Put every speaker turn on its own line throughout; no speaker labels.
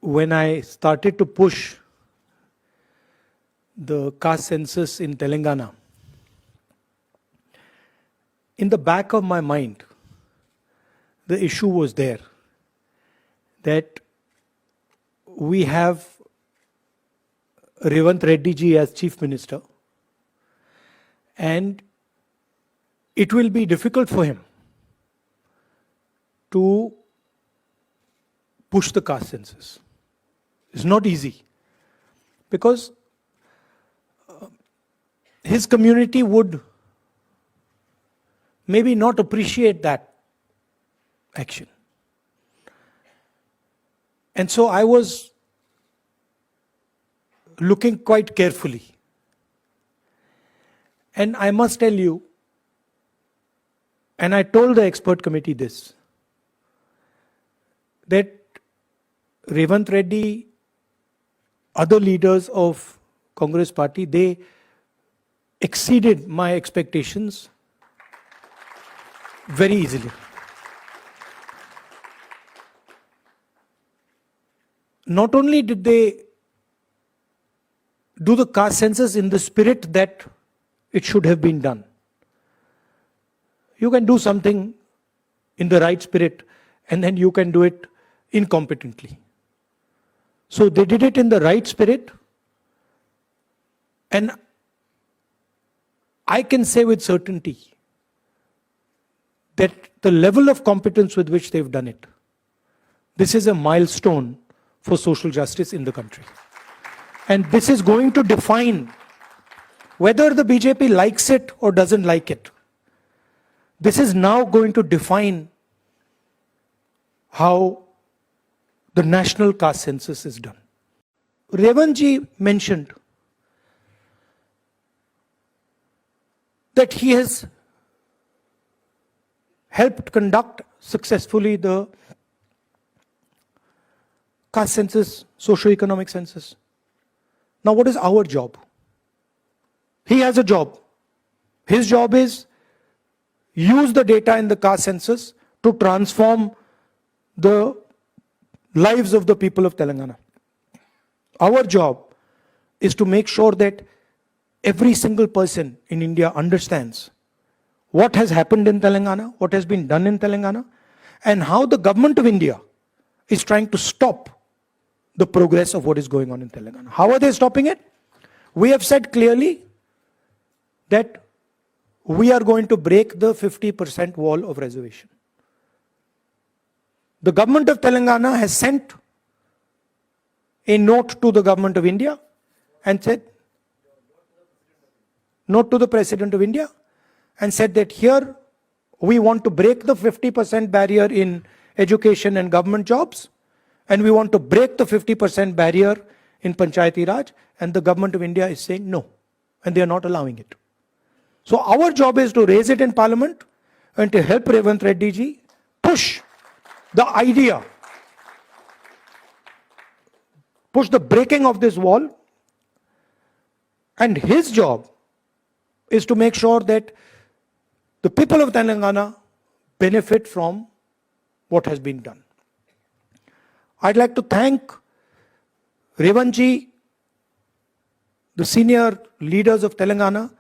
when I started to push the caste census in Telangana, in the back of my mind, the issue was there that we have Revant Reddy ji as Chief Minister, and it will be difficult for him to push the caste census. It's not easy because his community would maybe not appreciate that action. And so I was looking quite carefully. And I must tell you, and I told the expert committee this, that Revant Reddy, other leaders of Congress party, they exceeded my expectations very easily. Not only did they do the caste census in the spirit that it should have been done. You can do something in the right spirit and then you can do it incompetently. So they did it in the right spirit, and I can say with certainty that the level of competence with which they've done it, this is a milestone for social justice in the country. And this is going to define whether the BJP likes it or doesn't like it. This is now going to define how the national caste census is done. Revant ji mentioned that he has helped conduct successfully the caste census, socio-economic census. Now what is our job? He has a job. His job is use the data in the caste census to transform the lives of the people of Telangana. Our job is to make sure that every single person in India understands what has happened in Telangana, what has been done in Telangana, and how the government of India is trying to stop the progress of what is going on in Telangana. How are they stopping it? We have said clearly that we are going to break the 50% wall of reservation. The government of Telangana has sent a note to the government of India and said, note to the President of India, and said that here we want to break the 50% barrier in education and government jobs, and we want to break the 50% barrier in Panchayati Raj, and the government of India is saying no, and they are not allowing it. So our job is to raise it in Parliament and to help Revant Reddy ji push the idea, push the breaking of this wall, and his job is to make sure that the people of Telangana benefit from what has been done. I'd like to thank Revant ji, the senior leaders of Telangana,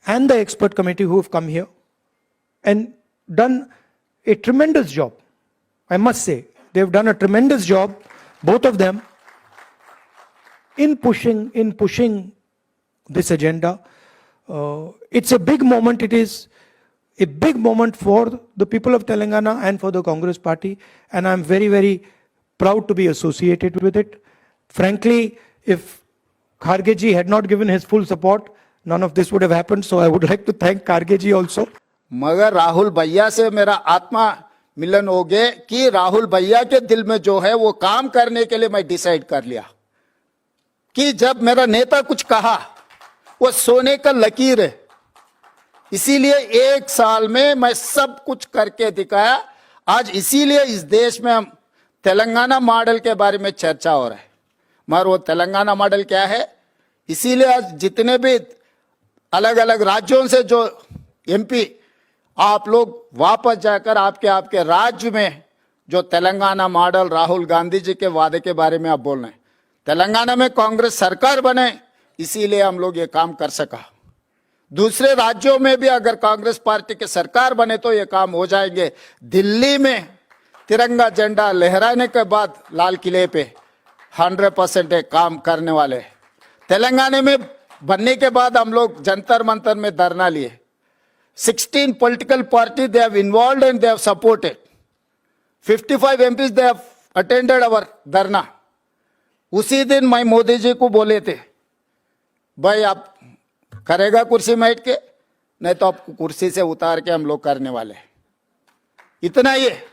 and the expert committee who have come here and done a tremendous job. I must say, they've done a tremendous job, both of them, in pushing this agenda. It's a big moment. It is a big moment for the people of Telangana and for the Congress party, and I'm very, very proud to be associated with it. Frankly, if Kharge ji had not given his full support, none of this would have happened. So I would like to thank Kharge ji also.
मगर राहुल भैया से मेरा आत्मा मिलन हो गए कि राहुल भैया के दिल में जो है वो काम करने के लिए मैं डिसाइड कर लिया कि जब मेरा नेता कुछ कहा वो सोने का लकीर है। इसीलिए एक साल में मैं सब कुछ करके दिखाया। आज इसीलिए इस देश में हम तेलंगाना मॉडल के बारे में चर्चा हो रहा है, मगर वो तेलंगाना मॉडल क्या है? इसीलिए आज जितने भी अलग अलग राज्यों से जो एमपी आप लोग वापस जाकर आपके राज्य में जो तेलंगाना मॉडल राहुल गांधी जी के वादे के बारे में आप बोल रहे हैं, तेलंगाना में कांग्रेस सरकार बने इसीलिए हम लोग ये काम कर सका। दूसरे राज्यों में भी अगर कांग्रेस पार्टी के सरकार बने तो ये काम हो जाएंगे। दिल्ली में तिरंगा झंडा लहराने के बाद लाल किले पे 100% काम करने वाले। तेलंगाना में बनने के बाद हम लोग जंतर मंतर में धरना लिए। 16 political parties they have involved and they have supported. 55 MPs they have attended our धरना। उसी दिन मैं मोदी जी को बोले थे, भाई आप करेगा कुर्सी में बैठ के, नहीं तो आपको कुर्सी से उतार के हम लोग करने वाले। इतना ही है।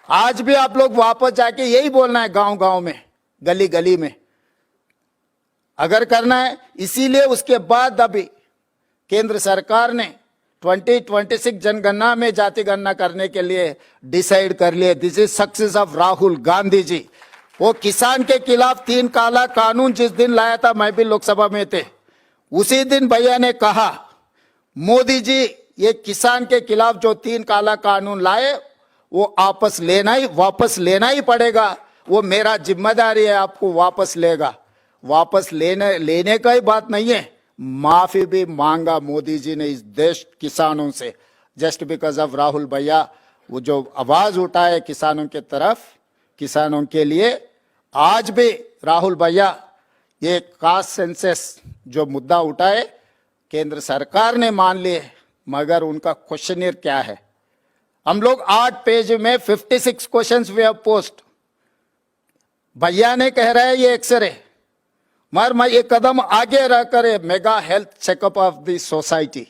आज भी आप लोग वापस जाके यही बोलना है, गांव गांव में, गली गली में अगर करना है। इसीलिए उसके बाद अभी केंद्र सरकार ने 2026 जनगणना में जाति गणना करने के लिए डिसाइड कर लिए। This is success of Rahul Gandhi ji. वो किसान के खिलाफ 3 काला कानून जिस दिन लाया था, मैं भी लोकसभा में थे, उसी दिन भैया ने कहा, मोदी जी ये किसान के खिलाफ जो 3 काला कानून लाए वो वापस लेना ही पड़ेगा। वो मेरा जिम्मेदारी है, आपको वापस लेगा। वापस लेने का ही बात नहीं है, माफी भी मांगा मोदी जी ने इस देश किसानों से, जस्ट बिकॉज ऑफ राहुल भैया। वो जो आवाज उठाए किसानों के तरफ, किसानों के लिए, आज भी राहुल भैया ये कास्ट सेंसस जो मुद्दा उठाए केंद्र सरकार ने मान लिए, मगर उनका क्वेश्चनियर क्या है? हम लोग 8 पेज में 56 क्वेश्चंस वी हैव पोस्ट। भैया ने कह रहा है ये एक्सरे, मगर मैं एक कदम आगे रहकर mega health checkup of the society.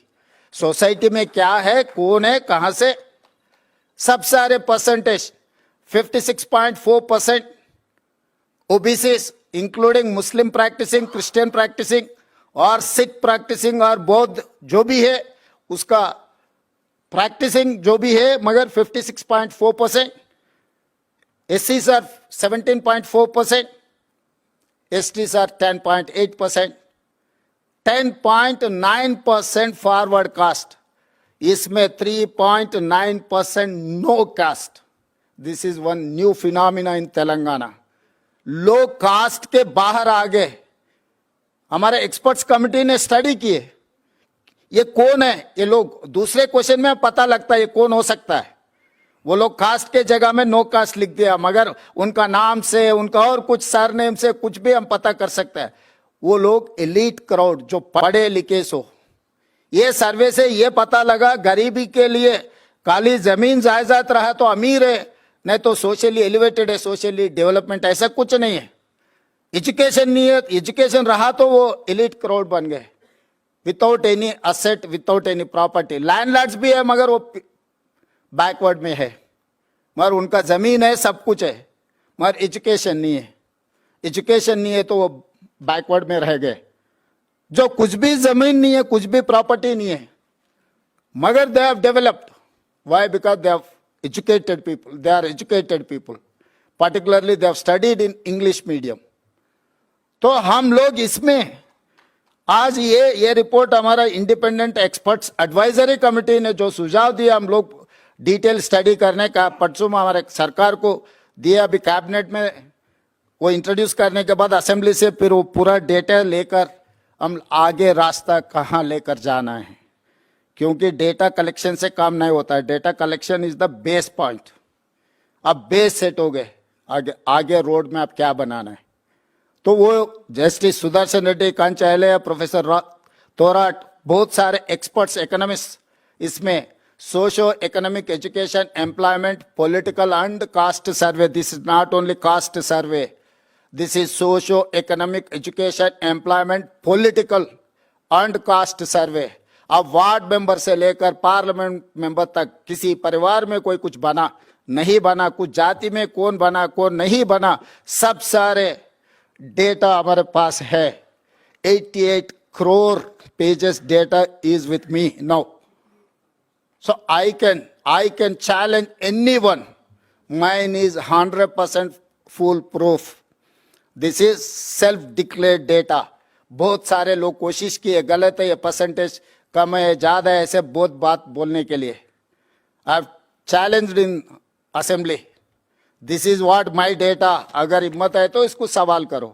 Society में क्या है, कौन है, कहां से, सब सारे परसेंटेज 56.4% ओबीसीज इंक्लूडिंग मुस्लिम प्रैक्टिसिंग, क्रिश्चियन प्रैक्टिसिंग और सिख प्रैक्टिसिंग और बौद्ध जो भी है उसका प्रैक्टिसिंग जो भी है, मगर 56.4%। एससीज are 17.4%, STs are 10.8%, 10.9% forward caste, इसमें 3.9% no caste. This is one new phenomena in Telangana. लोग कास्ट के बाहर आ गए। हमारे एक्सपर्ट्स कमिटी ने स्टडी किए, ये कौन है ये लोग। दूसरे क्वेश्चन में पता लगता है ये कौन हो सकता है। वो लोग कास्ट के जगह में नो कास्ट लिख दिया, मगर उनका नाम से, उनका और कुछ सरनेम से कुछ भी हम पता कर सकते हैं। वो लोग एलीट क्राउड जो पढ़े लिखे सो। ये सर्वे से ये पता लगा गरीबी के लिए खाली जमीन जायदाद रहा तो अमीर है, नहीं तो सोशली एलिवेटेड है, सोशली डेवलपमेंट, ऐसा कुछ नहीं है। एजुकेशन नहीं है, एजुकेशन रहा तो वो एलीट क्राउड बन गए, without any asset, without any property. Landlords भी है मगर वो बैकवर्ड में है, मगर उनका जमीन है, सब कुछ है, मगर एजुकेशन नहीं है। एजुकेशन नहीं है तो वो बैकवर्ड में रह गए। जो कुछ भी जमीन नहीं है, कुछ भी प्रॉपर्टी नहीं है, मगर they have developed. Why? Because they have educated people, they are educated people, particularly they have studied in English medium. तो हम लोग इसमें आज ये रिपोर्ट हमारा इंडिपेंडेंट एक्सपर्ट्स एडवाइजरी कमेटी ने जो सुझाव दिया, हम लोग डिटेल स्टडी करने का परसों में हमारे सरकार को दिया। अभी कैबिनेट में वो इंट्रोड्यूस करने के बाद असेंबली से फिर वो पूरा डेटा लेकर हम आगे रास्ता कहाँ लेकर जाना है, क्योंकि डेटा कलेक्शन से काम नहीं होता है। Data collection is the base point. अब बेस सेट हो गए, आगे रोड में अब क्या बनाना है। तो वो जस्टिस सुदर्शन रेड्डी, कंचायले, प्रोफेसर तोराट, बहुत सारे एक्सपर्ट्स, इकोनॉमिस्ट इसमें socio economic, education, employment, political and cast survey. This is not only cast survey, this is socio economic, education, employment, political and cast सर्वे। अब वार्ड मेंबर से लेकर पार्लियामेंट मेंबर तक किसी परिवार में कोई कुछ बना नहीं बना, कुछ जाति में कौन बना कौन नहीं बना, सब सारे डेटा हमारे पास है। 88 crore pages data is with me now. So I can challenge anyone. Mine is 100% foolproof. This is self-declared data. बहुत सारे लोग कोशिश किए, गलत है, ये परसेंटेज कम है, ज्यादा है, ऐसे बहुत बात बोलने के लिए। I have challenged in assembly. This is what my data. अगर हिम्मत है तो इसको सवाल करो।